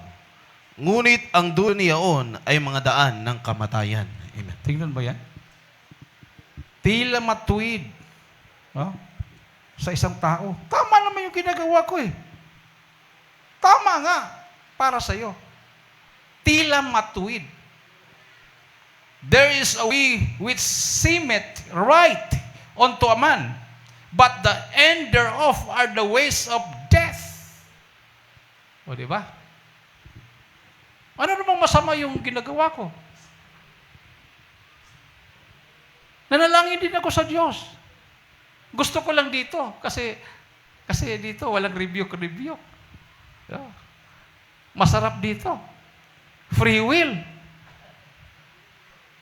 ngunit ang dulo niyaon ay mga daan ng kamatayan. Amen. Tingnan ba yan? Tila matuwid sa isang tao. Tama naman yung ginagawa ko eh. Tama nga para sa'yo. Tila matuwid. There is a way which seemeth right unto a man, but the end thereof are the ways of death. O, di ba? Ano namang masama yung ginagawa ko? Nanalangin din ako sa Diyos. Gusto ko lang dito kasi dito walang review. Yeah. Masarap dito. Free will.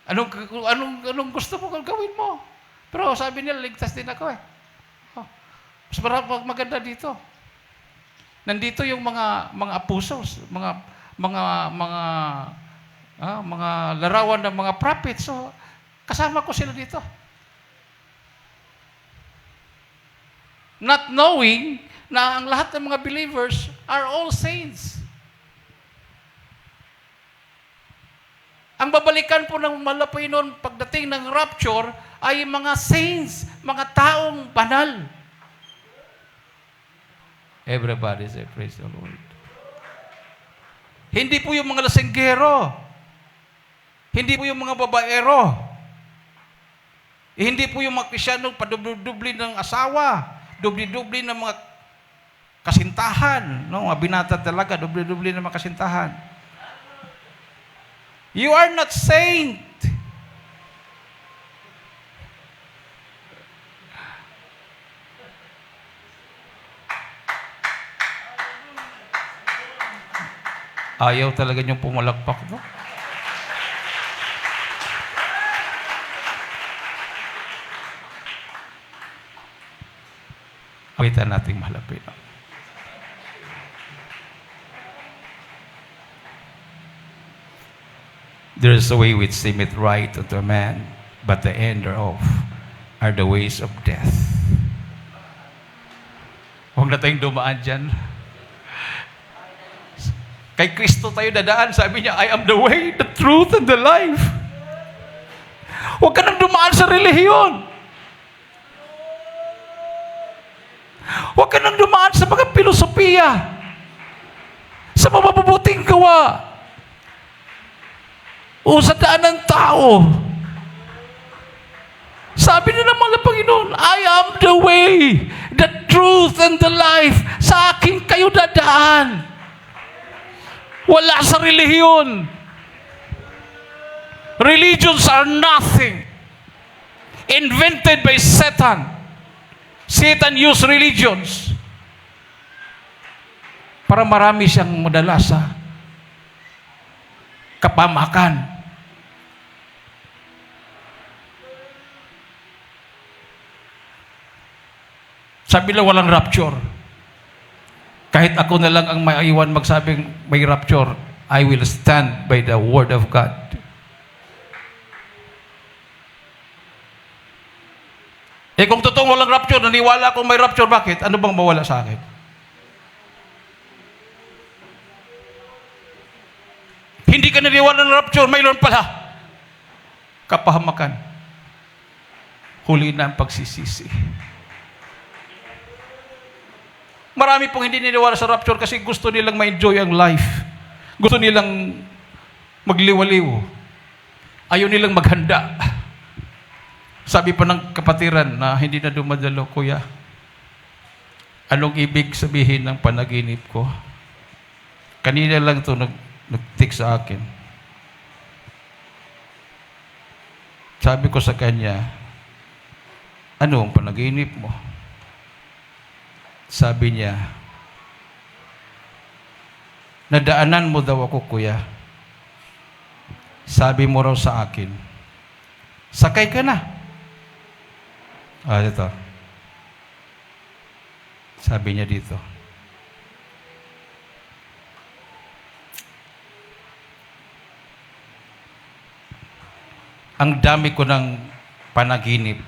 Anong gusto mo gawin mo? Pero sabi nila, ligtas din ako eh. Mas maganda dito. Nandito yung mga apostles, mga larawan ng mga prophets. So, kasama ko sila dito. Not knowing na ang lahat ng mga believers are all saints. Ang babalikan po ng malapay noon pagdating ng rapture ay mga saints, mga taong banal. Everybody say, praise the Lord. Hindi po yung mga lasenggero. Hindi po yung mga babaero. Hindi po yung mga Krisyano padubli-dubli ng asawa. Dubli-dubli ng mga kasintahan. No? Mga binata talaga, dubli-dubli ng mga kasintahan. You are not saint. Ayaw talaga niyong pumalakpak, no? Awitan nating malapit. There is a way which seemeth right unto a man, but the end thereof are the ways of death. Huwag na tayong dumaan dyan. Kay Kristo tayo dadaan. Sabi niya, I am the way, the truth, and the life. Huwag ka nang dumaan sa relihiyon. Huwag ka nang dumaan sa mga filosofiya, sa mababuting gawa, o sa daan ng tao. Sabi na naman ng Panginoon, I am the way, the truth, and the life. Sa akin kayo dadaan. Wala sa relihiyon. Religions are nothing. Invented by Satan. Satan used religions para marami siyang madala sa kapamakan. Sabi lang walang rapture. Kahit ako na lang ang maiwan magsabing may rapture, I will stand by the word of God. Kung totoong walang rapture, naniwala akong may rapture, bakit? Ano bang mawala sa akin? Hindi ka naniwala ng rapture, mayroon pala. Kapahamakan. Huli na ang pagsisisi. Marami pong hindi niniwala sa rapture kasi gusto nilang ma-enjoy ang life. Gusto nilang magliwaliw. Ayaw nilang maghanda. Sabi pa ng kapatiran na hindi na dumadalo, Kuya, anong ibig sabihin ng panaginip ko? Kanina lang ito nag-text sa akin. Sabi ko sa kanya, ano ang panaginip mo? Sabi niya, nadaanan mo daw ako, Kuya. Sabi mo raw sa akin, sakay ka na. Ito. Sabi niya dito, ang dami ko ng panaginip,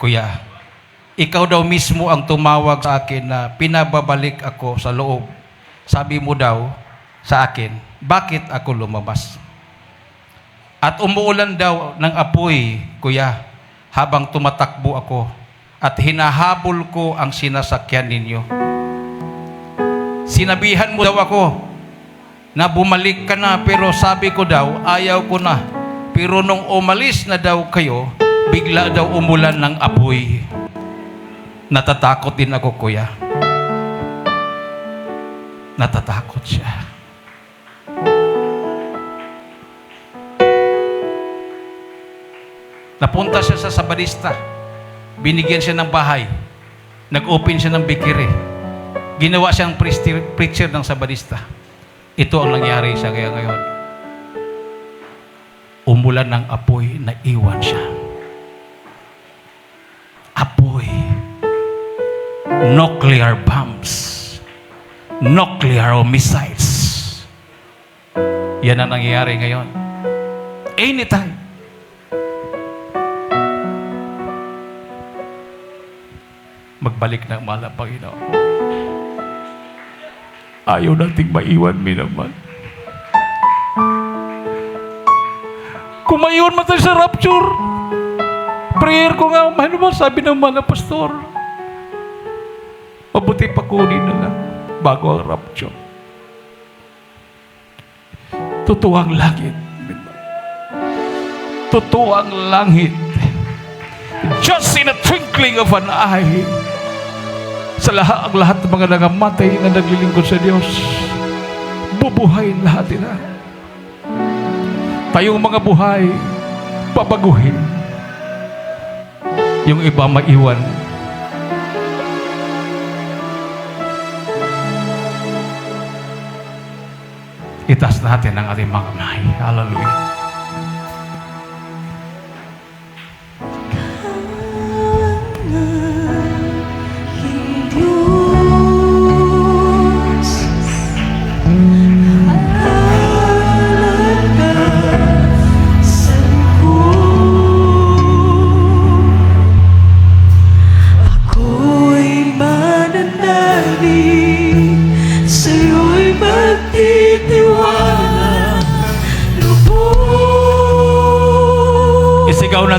Kuya. Ikaw daw mismo ang tumawag sa akin na pinababalik ako sa loob. Sabi mo daw sa akin, bakit ako lumabas? At umuulan daw ng apoy, Kuya, habang tumatakbo ako at hinahabol ko ang sinasakyan ninyo. Sinabihan mo daw ako na bumalik ka na, pero sabi ko daw, ayaw ko na. Pero nung umalis na daw kayo, bigla daw umulan ng apoy. Natatakot din ako, Kuya. Natatakot siya. Napunta siya sa Sabadista. Binigyan siya ng bahay. Nag-open siya ng bikiri. Ginawa siyang preacher ng Sabadista. Ito ang nangyari siya kaya ngayon. Umulan ng apoy, naiwan siya. Apoy. Nuclear bombs. Nuclear missiles. Yan ang nangyayari ngayon. Anytime. Magbalik ng mahal ang Panginoon. Ayaw nating maiwan, minaman. Kung maiwan mo tayo sa rapture, prayer ko nga, ano ba sabi ng mahal na pastor? Mabuti pa kunin na lang bago ang rapture. Totoo ang langit. Totoo ang langit. Just in a twinkling of an eye, ang lahat ng mga nangamatay na naglilingkod sa Diyos, bubuhayin lahat nila. Tayong mga buhay, babaguhin. Yung iba maiwan. Itaas natin ang ating mga kamay. Hallelujah. Sa'yo'y magtitiwala, lubos.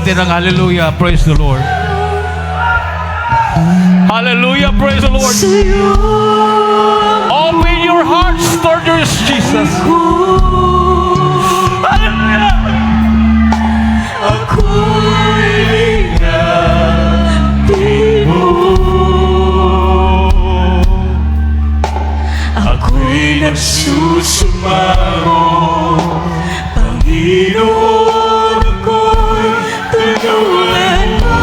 natin ang hallelujah. Praise the Lord. Hallelujah. Praise the Lord. Open your hearts towards Jesus. Hallelujah. Ako'y nagsusumamo, Panginoon, ako'y tulungan mo.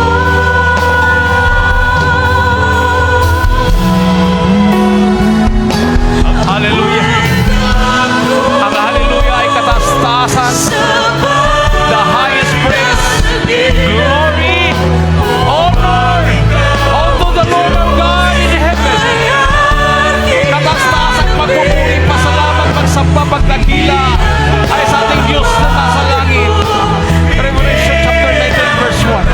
Hallelujah. Ang hallelujah ay katastasan. The highest praise, glory, honor unto the Lord our God in heaven. Katastasan, pagpupuri, pasalamat, magsamba, pagdakila ay sa ating Diyos na nasa langit. Revelation chapter 19 verse 1.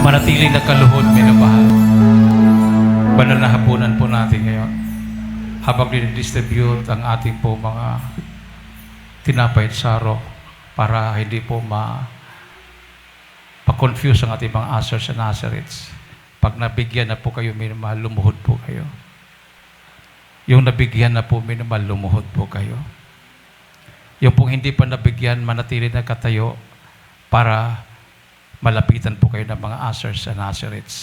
Manatili na kaluhod, minamahal. Banal na hapunan po natin ngayon. Habang dinidistribute ang ating po mga tinapay at saro para hindi po pa-confuse ang ating mga asers and aserites. Pag nabigyan na po kayo, minamahal, lumuhod po kayo. Yung nabigyan na po minamahal, lumuhod po kayo. Yung pong hindi pa nabigyan, manatili na katayo para malapitan po kayo ng mga asers and aserets.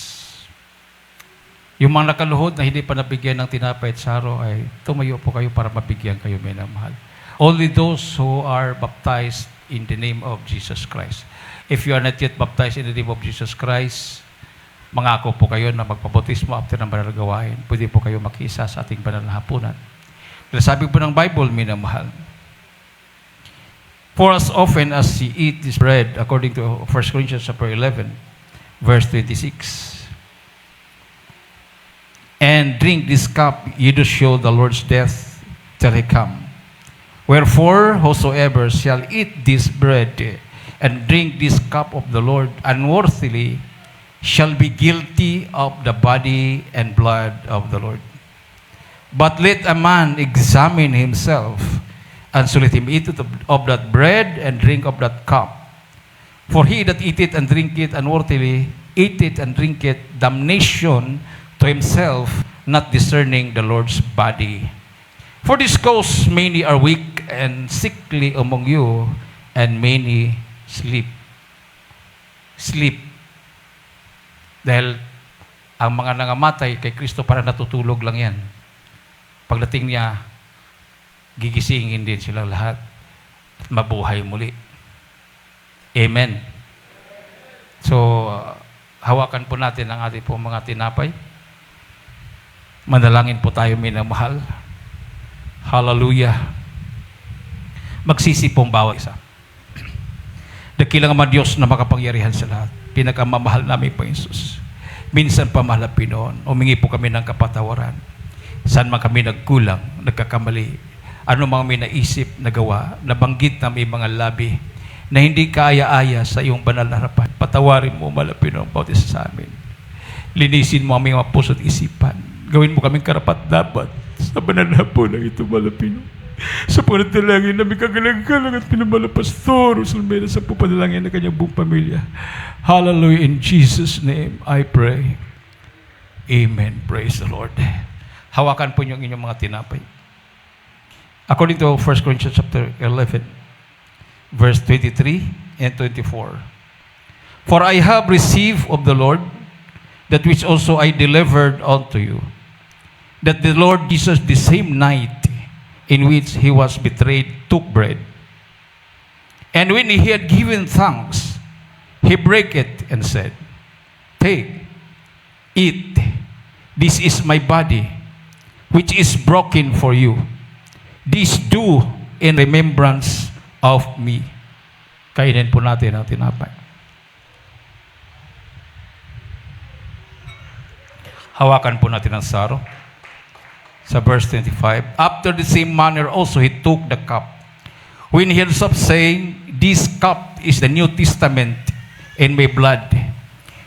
Yung mga nakaluhod na hindi pa nabigyan ng tinapay at saro ay tumayo po kayo para mabigyan kayo minamahal. Only those who are baptized in the name of Jesus Christ. If you are not yet baptized in the name of Jesus Christ, mangako po kayo na magpabautismo after ng banal na gawain. Pwede po kayo makisa sa ating banal na hapunan. Dahil sabi po ng Bible, minamahal, for as often as ye eat this bread, according to 1 Corinthians chapter 11, verse 26, and drink this cup, ye do show the Lord's death till he come. Wherefore, whosoever shall eat this bread and drink this cup of the Lord unworthily shall be guilty of the body and blood of the Lord. But let a man examine himself, and so let him eat of that bread and drink of that cup. For he that eateth and drinketh unworthily eateth and drinketh damnation to himself, not discerning the Lord's body. For this cause many are weak and sickly among you, and many sleep. Sleep. Dahil ang mga nangamatay kay Kristo para natutulog lang yan. Pagdating niya, gigisingin din silang lahat at mabuhay muli. Amen. So, hawakan po natin ang ating po mga tinapay. Manalangin po tayo, minamahal. Hallelujah. Magsisi pong bawat isa. Dakilang Ama Diyos na makapangyarihan sa lahat. Pinakamamahal namin po, Jesus. Minsan pa mahal na Pinoon, humingi po kami ng kapatawaran. Saan man kami nagkulang, nagkakamali, ano mga may naisip, nagawa, nabanggit na may mga labi na hindi kaaya-aya sa iyong banal na harapan. Patawarin mo, mahal na Pinoon, bawat isa sa amin. Linisin mo aming mga puso at isipan. Gawin mo kaming karapat-dapat sa banal na hapon ng ito, mahal na Pinoon. Sa panalangin namin kagalang-galang at pinamahal na Pastor Rosalmeda sa pupanalangin ng kanyang buong pamilya. Hallelujah. In Jesus' name, I pray. Amen. Praise the Lord. Hawakan po niyo ang inyong mga tinapay. According to 1 Corinthians chapter 11, verse 23 and 24. For I have received of the Lord that which also I delivered unto you, that the Lord Jesus the same night in which he was betrayed took bread. And when he had given thanks, he brake it and said, Take, eat, this is my body, which is broken for you. This do in remembrance of me. Kainin po natin ang tinapay. Hawakan po natin ang saro. Sa verse 25, after the same manner also he took the cup, when he had stopped saying, This cup is the New Testament in my blood.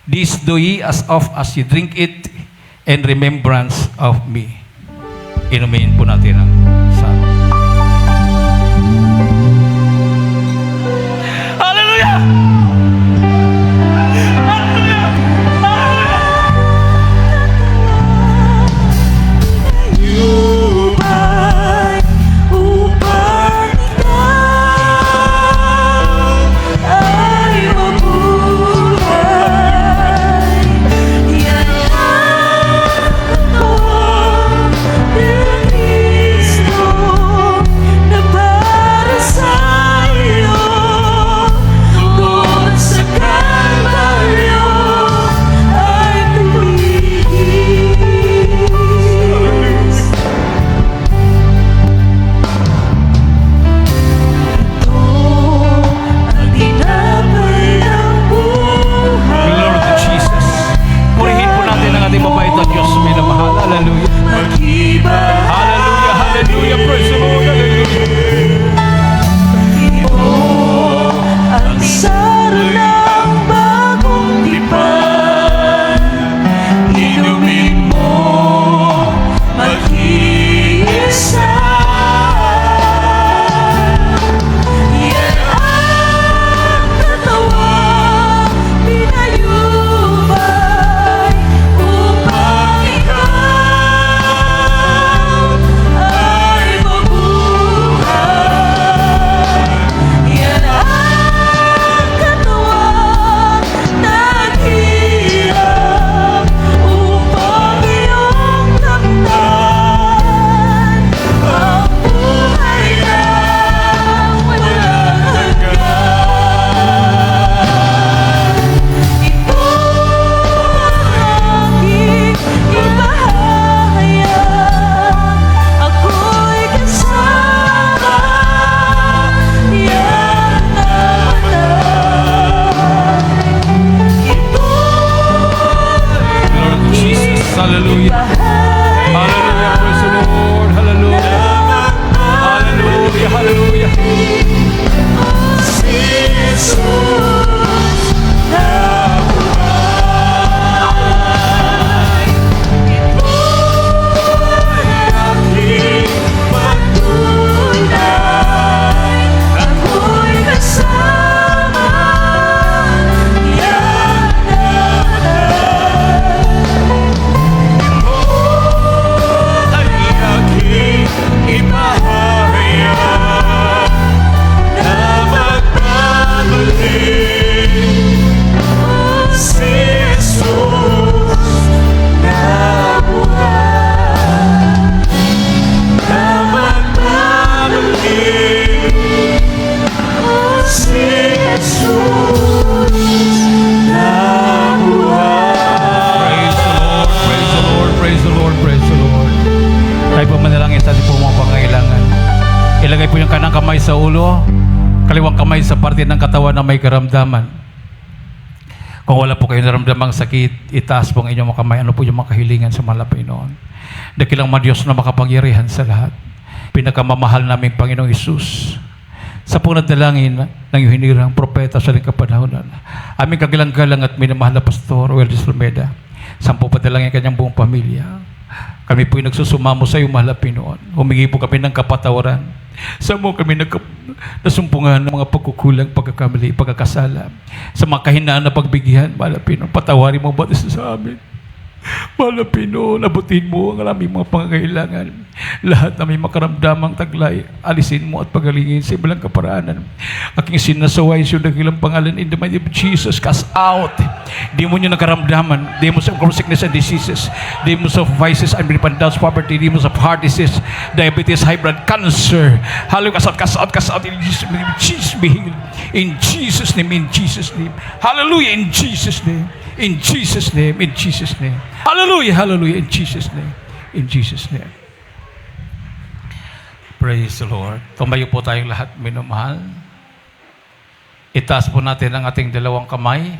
This do ye as oft as ye drink it in remembrance of me. Inumin po natin ang saro. Hallelujah! Yan ang totoo, kamay sa ulo, kaliwang kamay sa parte ng katawan na may karamdaman. Kung wala po kayo naramdamang sakit, itaas po ang inyong mga kamay. Ano po yung mga kahilingan sa mahal na Panginoon? Dakilang Diyos na makapangyarihan sa lahat. Pinakamamahal namin Panginoong Isus. Sa punad dalangin ng hinirang propeta sa ring kapanahonan, aming kagalang-galang at minamahal na Pastor Weldis Olmeda, sampu padalangin kanyang buong pamilya. Kami po'y nagsusumamo sa iyo, mahal na Panginoon. Humingi po kami ng kapatawaran. Sa mo kami nasumpungan ng mga pagkukulang, pagkakamali, pagkakasala. Sa mga kahinaan na pagbigyan, mahal na Panginoon, patawarin mo ba sa amin? Mahal na Panginoon, abutin mo ang aming mga pangangailangan. Lahat na may makaramdamang taglay, alisin mo at pagalingin sa ibalang kaparaanan. Aking sinasaway sa dakilang pangalan in the mighty name of Jesus, cast out demon yung nakaramdaman, demons of sickness and diseases, demons of vices and repentance, poverty, demons of heart disease, diabetes, high blood, cancer. Hallelujah, cast out in Jesus' name. Jesus be healed. In Jesus' name, in Jesus' name. Hallelujah, in Jesus' name. In Jesus' name, in Jesus' name. Hallelujah, hallelujah, in Jesus' name. In Jesus' name. Praise the Lord. Tumayo po tayong lahat, minamahal. Itaas po natin ang ating dalawang kamay.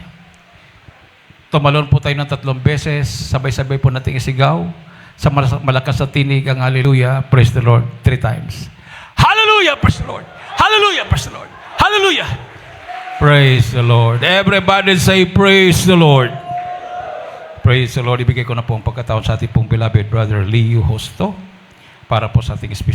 Tumalon po tayo ng 3 beses. Sabay-sabay po natin isigaw. Sa malakas na tinig ang hallelujah, praise the Lord, 3 times. Hallelujah, praise the Lord. Hallelujah, praise the Lord. Hallelujah. Praise the Lord. Everybody say, praise the Lord. Praise the Lord. Ibigay ko na po ang pagkataon sa ating pong beloved brother Leo Hosto para po sa ating special